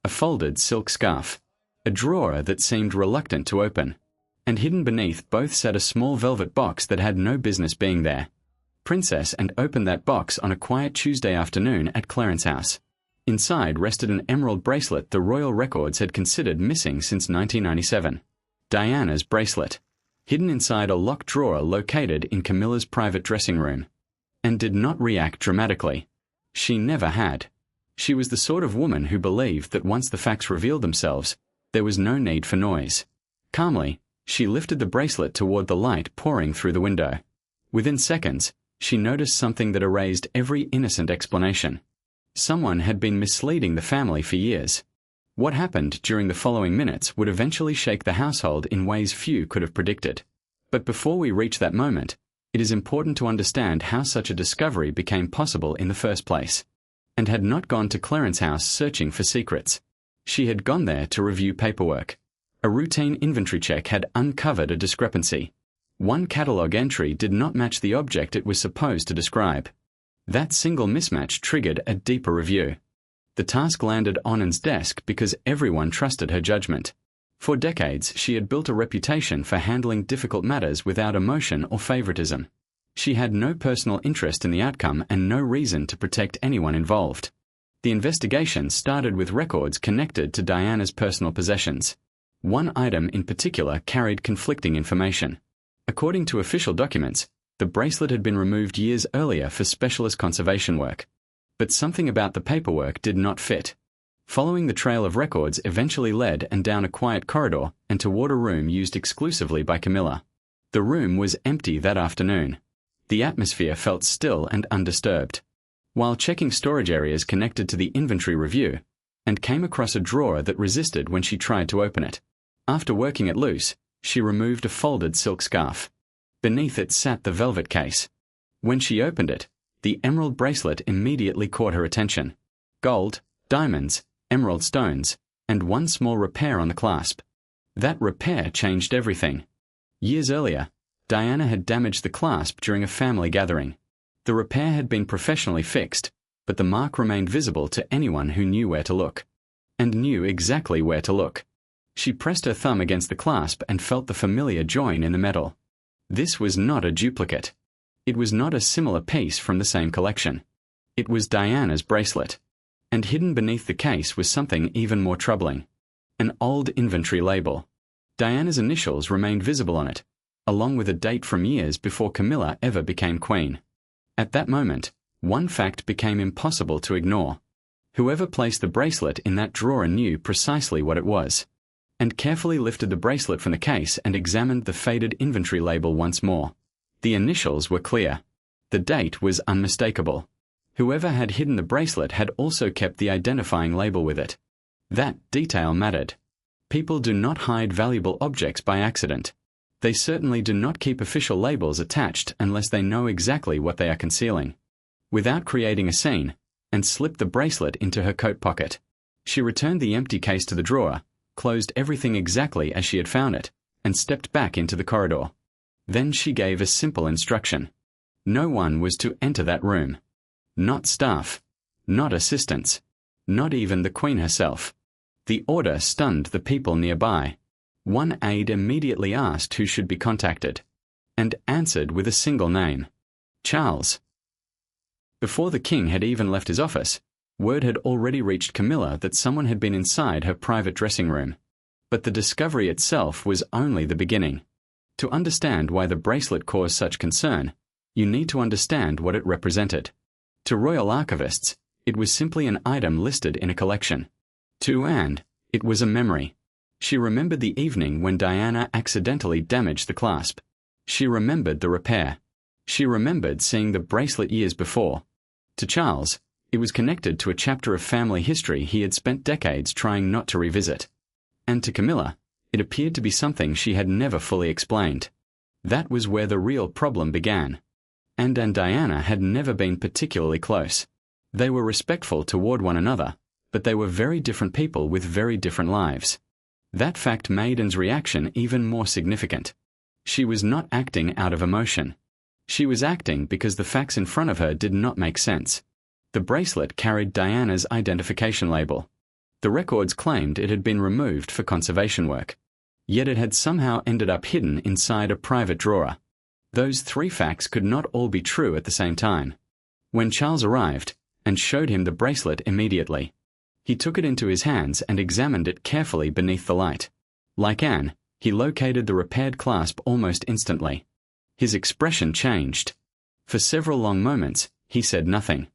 a folded silk scarf, a drawer that seemed reluctant to open, and hidden beneath both sat a small velvet box that had no business being there. Princess and opened that box on a quiet Tuesday afternoon at Clarence House. Inside rested an emerald bracelet the royal records had considered missing since 1997. Diana's bracelet, hidden inside a locked drawer located in Camilla's private dressing room. And did not react dramatically. She never had. She was the sort of woman who believed that once the facts revealed themselves, there was no need for noise. Calmly, she lifted the bracelet toward the light pouring through the window. Within seconds, she noticed something that erased every innocent explanation. Someone had been misleading the family for years. What happened during the following minutes would eventually shake the household in ways few could have predicted. But before we reach that moment, it is important to understand how such a discovery became possible in the first place. And had not gone to Clarence House searching for secrets. She had gone there to review paperwork. A routine inventory check had uncovered a discrepancy. One catalogue entry did not match the object it was supposed to describe. That single mismatch triggered a deeper review. The task landed on Anne's desk because everyone trusted her judgment. For decades, she had built a reputation for handling difficult matters without emotion or favoritism. She had no personal interest in the outcome and no reason to protect anyone involved. The investigation started with records connected to Diana's personal possessions. One item in particular carried conflicting information. According to official documents, the bracelet had been removed years earlier for specialist conservation work. But something about the paperwork did not fit. Following the trail of records eventually led and down a quiet corridor and toward a room used exclusively by Camilla. The room was empty that afternoon. The atmosphere felt still and undisturbed. While checking storage areas connected to the inventory review, and came across a drawer that resisted when she tried to open it. After working it loose, she removed a folded silk scarf. Beneath it sat the velvet case. When she opened it, the emerald bracelet immediately caught her attention. Gold, diamonds, emerald stones, and one small repair on the clasp. That repair changed everything. Years earlier, Diana had damaged the clasp during a family gathering. The repair had been professionally fixed, but the mark remained visible to anyone who knew where to look. And knew exactly where to look. She pressed her thumb against the clasp and felt the familiar join in the metal. This was not a duplicate. It was not a similar piece from the same collection. It was Diana's bracelet. And hidden beneath the case was something even more troubling. An old inventory label. Diana's initials remained visible on it, along with a date from years before Camilla ever became queen. At that moment, one fact became impossible to ignore. Whoever placed the bracelet in that drawer knew precisely what it was, and carefully lifted the bracelet from the case and examined the faded inventory label once more. The initials were clear. The date was unmistakable. Whoever had hidden the bracelet had also kept the identifying label with it. That detail mattered. People do not hide valuable objects by accident. They certainly do not keep official labels attached unless they know exactly what they are concealing. Without creating a scene, and slipped the bracelet into her coat pocket. She returned the empty case to the drawer, closed everything exactly as she had found it, and stepped back into the corridor. Then she gave a simple instruction. No one was to enter that room. Not staff. Not assistants. Not even the Queen herself. The order stunned the people nearby. One aide immediately asked who should be contacted, and answered with a single name. Charles. Before the king had even left his office, word had already reached Camilla that someone had been inside her private dressing room. But the discovery itself was only the beginning. To understand why the bracelet caused such concern, you need to understand what it represented. To royal archivists, it was simply an item listed in a collection. To Anne, it was a memory. She remembered the evening when Diana accidentally damaged the clasp. She remembered the repair. She remembered seeing the bracelet years before. To Charles, it was connected to a chapter of family history he had spent decades trying not to revisit. And to Camilla, it appeared to be something she had never fully explained. That was where the real problem began. Anne and Diana had never been particularly close. They were respectful toward one another, but they were very different people with very different lives. That fact made Anne's reaction even more significant. She was not acting out of emotion. She was acting because the facts in front of her did not make sense. The bracelet carried Diana's identification label. The The records claimed it had been removed for conservation work. Yet it had somehow ended up hidden inside a private drawer. Those three facts could not all be true at the same time. When Charles arrived, and showed him the bracelet immediately, he took it into his hands and examined it carefully beneath the light. Like Anne, he located the repaired clasp almost instantly. His expression changed. For several long moments, he said nothing.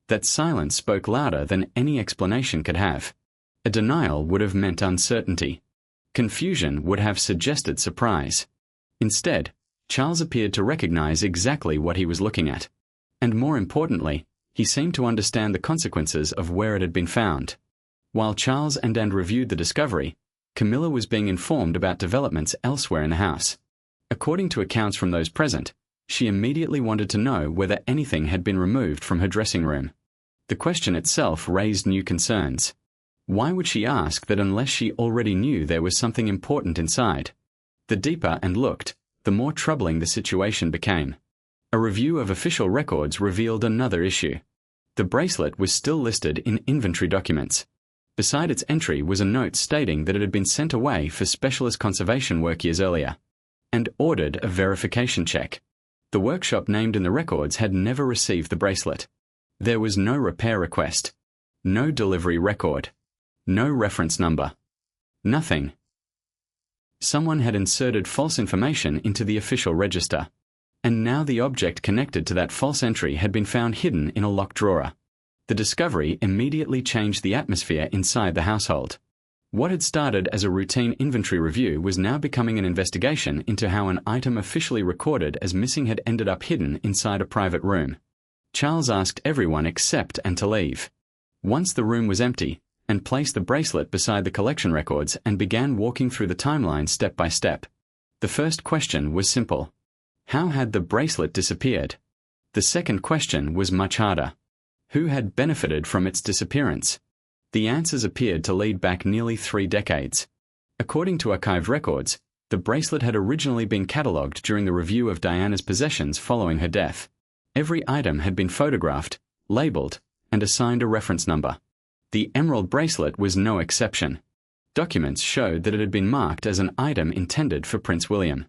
That silence spoke louder than any explanation could have. A denial would have meant uncertainty. Confusion would have suggested surprise. Instead, Charles appeared to recognize exactly what he was looking at. And more importantly, he seemed to understand the consequences of where it had been found. While Charles and Anne reviewed the discovery, Camilla was being informed about developments elsewhere in the house. According to accounts from those present, she immediately wanted to know whether anything had been removed from her dressing room. The question itself raised new concerns. Why would she ask that unless she already knew there was something important inside? The deeper Anne looked, the more troubling the situation became. A review of official records revealed another issue. The bracelet was still listed in inventory documents. Beside its entry was a note stating that it had been sent away for specialist conservation work years earlier, and ordered a verification check. The workshop named in the records had never received the bracelet. There was no repair request, no delivery record, no reference number. Nothing. Someone had inserted false information into the official register, and now the object connected to that false entry had been found hidden in a locked drawer. The discovery immediately changed the atmosphere inside the household. What had started as a routine inventory review was now becoming an investigation into how an item officially recorded as missing had ended up hidden inside a private room. Charles asked everyone except Anne to leave. Once the room was empty, Anne placed the bracelet beside the collection records and began walking through the timeline step by step. The first question was simple. How had the bracelet disappeared? The second question was much harder. Who had benefited from its disappearance? The answers appeared to lead back nearly 3 decades. According to archived records, the bracelet had originally been catalogued during the review of Diana's possessions following her death. Every item had been photographed, labeled, and assigned a reference number. The Emerald Bracelet was no exception. Documents showed that it had been marked as an item intended for Prince William.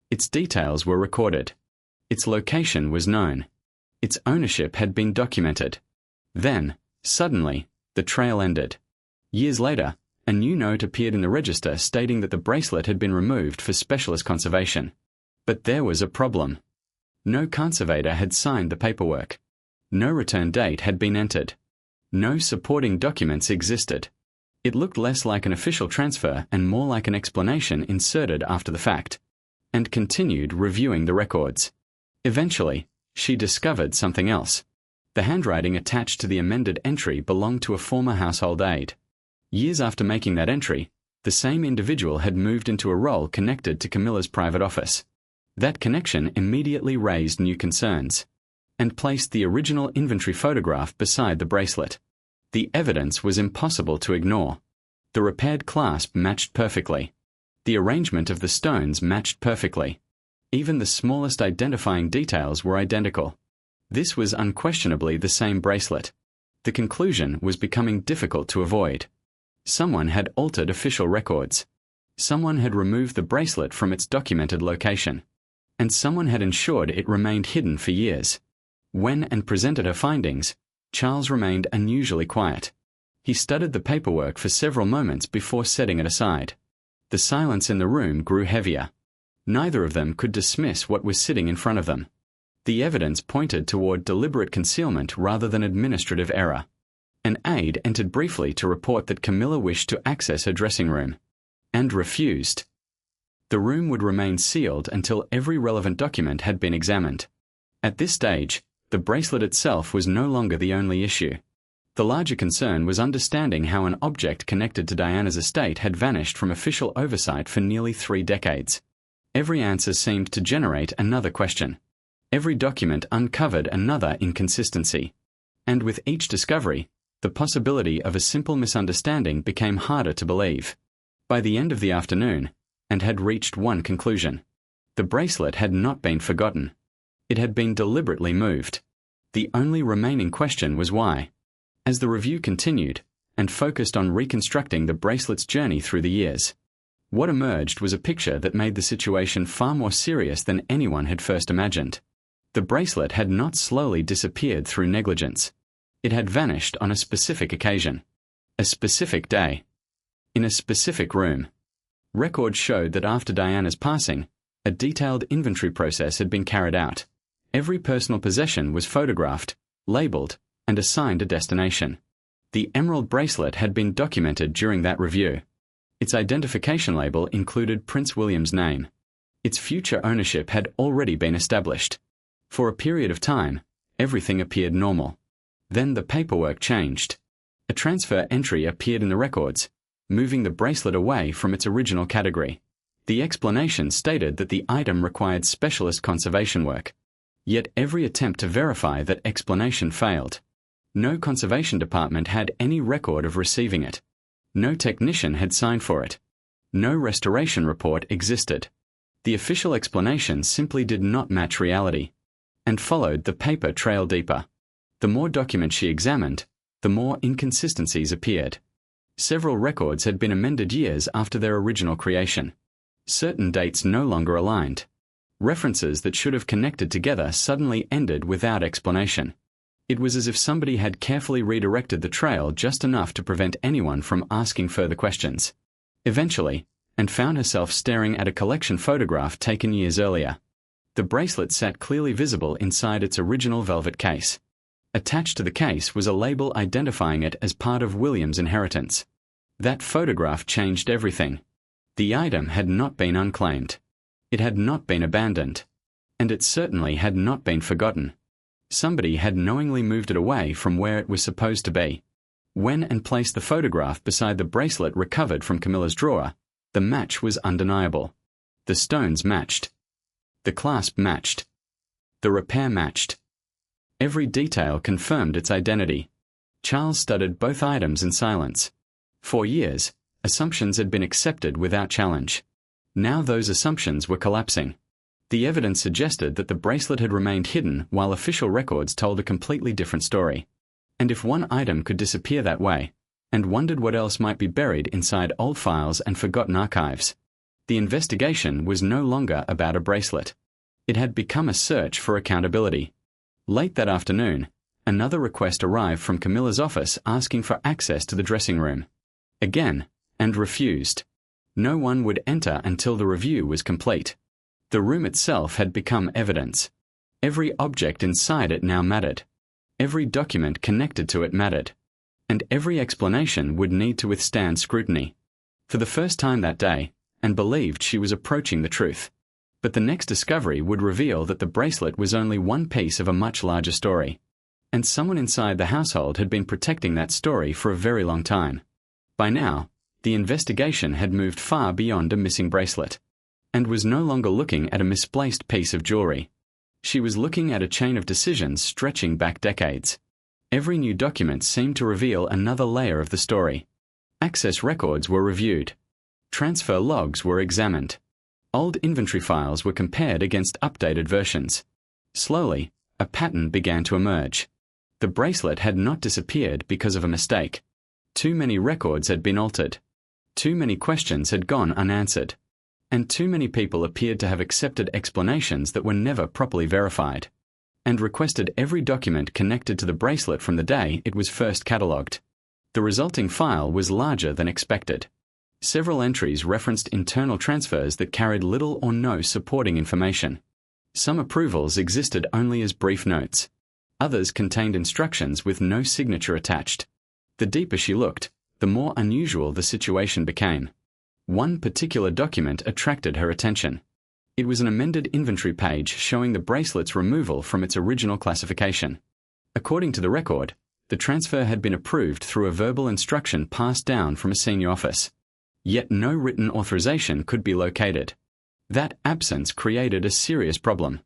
Its details were recorded. Its location was known. Its ownership had been documented. Then, suddenly, the trail ended. Years later, a new note appeared in the register stating that the bracelet had been removed for specialist conservation. But there was a problem. No conservator had signed the paperwork. No return date had been entered. No supporting documents existed. It looked less like an official transfer and more like an explanation inserted after the fact. And continued reviewing the records. Eventually, she discovered something else. The handwriting attached to the amended entry belonged to a former household aide. Years after making that entry, the same individual had moved into a role connected to Camilla's private office. That connection immediately raised new concerns, and placed the original inventory photograph beside the bracelet. The evidence was impossible to ignore. The repaired clasp matched perfectly. The arrangement of the stones matched perfectly. Even the smallest identifying details were identical. This was unquestionably the same bracelet. The conclusion was becoming difficult to avoid. Someone had altered official records. Someone had removed the bracelet from its documented location. And someone had ensured it remained hidden for years. When Anne presented her findings, Charles remained unusually quiet. He studied the paperwork for several moments before setting it aside. The silence in the room grew heavier. Neither of them could dismiss what was sitting in front of them. The evidence pointed toward deliberate concealment rather than administrative error. An aide entered briefly to report that Camilla wished to access her dressing room, and refused. The room would remain sealed until every relevant document had been examined. At this stage, the bracelet itself was no longer the only issue. The larger concern was understanding how an object connected to Diana's estate had vanished from official oversight for nearly 3 decades. Every answer seemed to generate another question. Every document uncovered another inconsistency. And with each discovery, the possibility of a simple misunderstanding became harder to believe. By the end of the afternoon, Anne had reached one conclusion. The bracelet had not been forgotten. It had been deliberately moved. The only remaining question was why. As the review continued, and focused on reconstructing the bracelet's journey through the years. What emerged was a picture that made the situation far more serious than anyone had first imagined. The bracelet had not slowly disappeared through negligence. It had vanished on a specific occasion. A specific day. In a specific room. Records showed that after Diana's passing, a detailed inventory process had been carried out. Every personal possession was photographed, labeled, and assigned a destination. The Emerald Bracelet had been documented during that review. Its identification label included Prince William's name. Its future ownership had already been established. For a period of time, everything appeared normal. Then the paperwork changed. A transfer entry appeared in the records, moving the bracelet away from its original category. The explanation stated that the item required specialist conservation work. Yet every attempt to verify that explanation failed. No conservation department had any record of receiving it. No technician had signed for it. No restoration report existed. The official explanation simply did not match reality, and followed the paper trail deeper. The more documents she examined, the more inconsistencies appeared. Several records had been amended years after their original creation. Certain dates no longer aligned. References that should have connected together suddenly ended without explanation. It was as if somebody had carefully redirected the trail just enough to prevent anyone from asking further questions. Eventually, and found herself staring at a collection photograph taken years earlier. The bracelet sat clearly visible inside its original velvet case. Attached to the case was a label identifying it as part of William's inheritance. That photograph changed everything. The item had not been unclaimed. It had not been abandoned. And it certainly had not been forgotten. Somebody had knowingly moved it away from where it was supposed to be. When and placed the photograph beside the bracelet recovered from Camilla's drawer, the match was undeniable. The stones matched. The clasp matched. The repair matched. Every detail confirmed its identity. Charles studied both items in silence. For years, assumptions had been accepted without challenge. Now those assumptions were collapsing. The evidence suggested that the bracelet had remained hidden while official records told a completely different story. And if one item could disappear that way, and wondered what else might be buried inside old files and forgotten archives, the investigation was no longer about a bracelet. It had become a search for accountability. Late that afternoon, another request arrived from Camilla's office asking for access to the dressing room. Again, and refused. No one would enter until the review was complete. The room itself had become evidence. Every object inside it now mattered. Every document connected to it mattered. And every explanation would need to withstand scrutiny. For the first time that day, Anne believed she was approaching the truth. But the next discovery would reveal that the bracelet was only one piece of a much larger story. And someone inside the household had been protecting that story for a very long time. By now, the investigation had moved far beyond a missing bracelet, and was no longer looking at a misplaced piece of jewelry. She was looking at a chain of decisions stretching back decades. Every new document seemed to reveal another layer of the story. Access records were reviewed. Transfer logs were examined. Old inventory files were compared against updated versions. Slowly, a pattern began to emerge. The bracelet had not disappeared because of a mistake. Too many records had been altered. Too many questions had gone unanswered. And too many people appeared to have accepted explanations that were never properly verified, and requested every document connected to the bracelet from the day it was first catalogued. The resulting file was larger than expected. Several entries referenced internal transfers that carried little or no supporting information. Some approvals existed only as brief notes. Others contained instructions with no signature attached. The deeper she looked, the more unusual the situation became. One particular document attracted her attention. It was an amended inventory page showing the bracelet's removal from its original classification. According to the record, the transfer had been approved through a verbal instruction passed down from a senior office. Yet no written authorization could be located. That absence created a serious problem.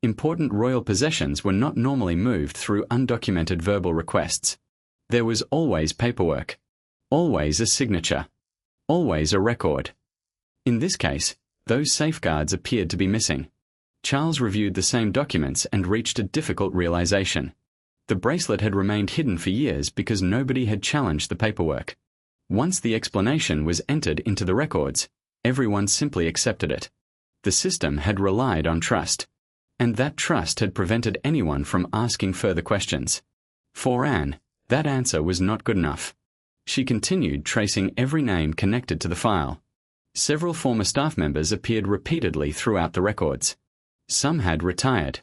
Important royal possessions were not normally moved through undocumented verbal requests. There was always paperwork. Always a signature. Always a record. In this case, those safeguards appeared to be missing. Charles reviewed the same documents and reached a difficult realization. The bracelet had remained hidden for years because nobody had challenged the paperwork. Once the explanation was entered into the records, everyone simply accepted it. The system had relied on trust, and that trust had prevented anyone from asking further questions. For Anne, that answer was not good enough. She continued tracing every name connected to the file. Several former staff members appeared repeatedly throughout the records. Some had retired.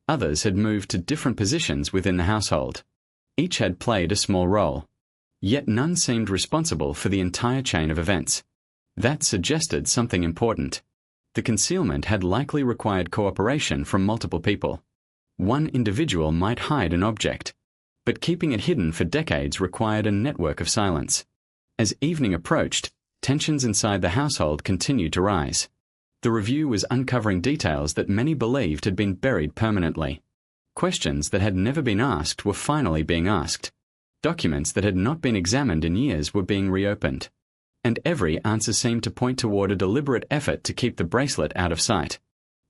Others had moved to different positions within the household. Each had played a small role. Yet none seemed responsible for the entire chain of events. That suggested something important. The concealment had likely required cooperation from multiple people. One individual might hide an object, but keeping it hidden for decades required a network of silence. As evening approached, tensions inside the household continued to rise. The review was uncovering details that many believed had been buried permanently. Questions that had never been asked were finally being asked. Documents that had not been examined in years were being reopened. And every answer seemed to point toward a deliberate effort to keep the bracelet out of sight.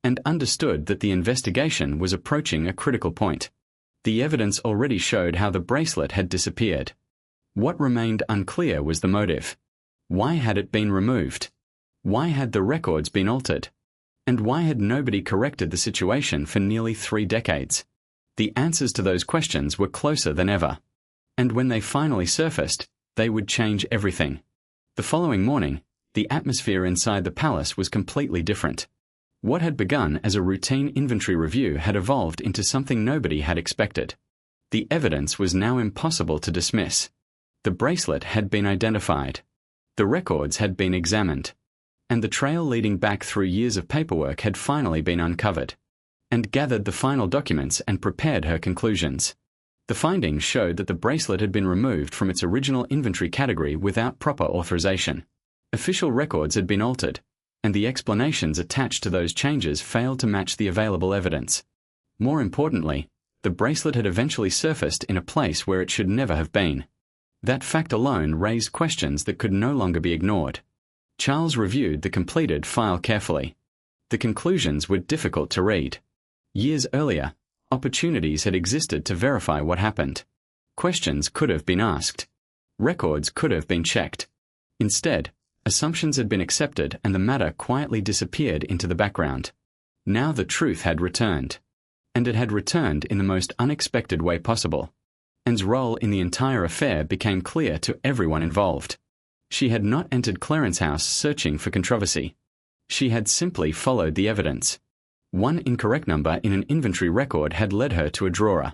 And understood that the investigation was approaching a critical point. The evidence already showed how the bracelet had disappeared. What remained unclear was the motive. Why had it been removed? Why had the records been altered? And why had nobody corrected the situation for nearly 3 decades? The answers to those questions were closer than ever. And when they finally surfaced, they would change everything. The following morning, the atmosphere inside the palace was completely different. What had begun as a routine inventory review had evolved into something nobody had expected. The evidence was now impossible to dismiss. The bracelet had been identified. The records had been examined. And the trail leading back through years of paperwork had finally been uncovered. And gathered the final documents and prepared her conclusions. The findings showed that the bracelet had been removed from its original inventory category without proper authorization. Official records had been altered, and the explanations attached to those changes failed to match the available evidence. More importantly, the bracelet had eventually surfaced in a place where it should never have been. That fact alone raised questions that could no longer be ignored. Charles reviewed the completed file carefully. The conclusions were difficult to read. Years earlier, opportunities had existed to verify what happened. Questions could have been asked. Records could have been checked. Instead, assumptions had been accepted and the matter quietly disappeared into the background. Now the truth had returned. And it had returned in the most unexpected way possible. Anne's role in the entire affair became clear to everyone involved. She had not entered Clarence's house searching for controversy. She had simply followed the evidence. One incorrect number in an inventory record had led her to a drawer.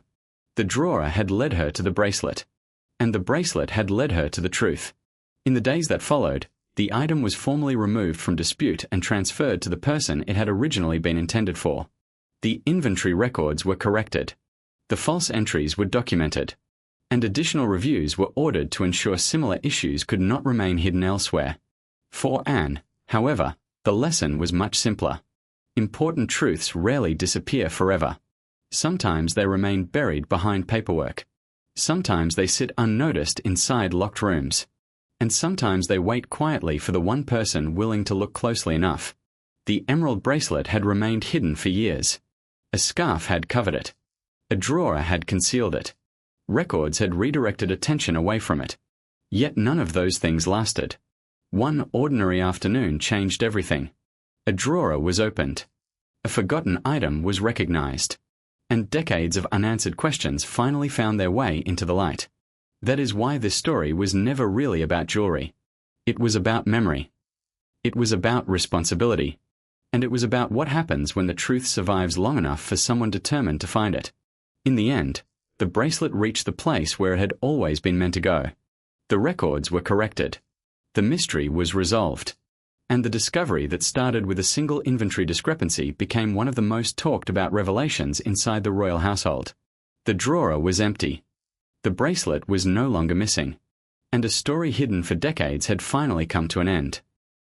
The drawer had led her to the bracelet. And the bracelet had led her to the truth. In the days that followed, the item was formally removed from dispute and transferred to the person it had originally been intended for. The inventory records were corrected. The false entries were documented. And additional reviews were ordered to ensure similar issues could not remain hidden elsewhere. For Anne, however, the lesson was much simpler. Important truths rarely disappear forever. Sometimes they remain buried behind paperwork. Sometimes they sit unnoticed inside locked rooms. And sometimes they wait quietly for the one person willing to look closely enough. The emerald bracelet had remained hidden for years. A scarf had covered it. A drawer had concealed it. Records had redirected attention away from it. Yet none of those things lasted. One ordinary afternoon changed everything. A drawer was opened. A forgotten item was recognized. And decades of unanswered questions finally found their way into the light. That is why this story was never really about jewelry. It was about memory. It was about responsibility. And it was about what happens when the truth survives long enough for someone determined to find it. In the end, the bracelet reached the place where it had always been meant to go. The records were corrected. The mystery was resolved. And the discovery that started with a single inventory discrepancy became one of the most talked about revelations inside the royal household. The drawer was empty. The bracelet was no longer missing. And a story hidden for decades had finally come to an end.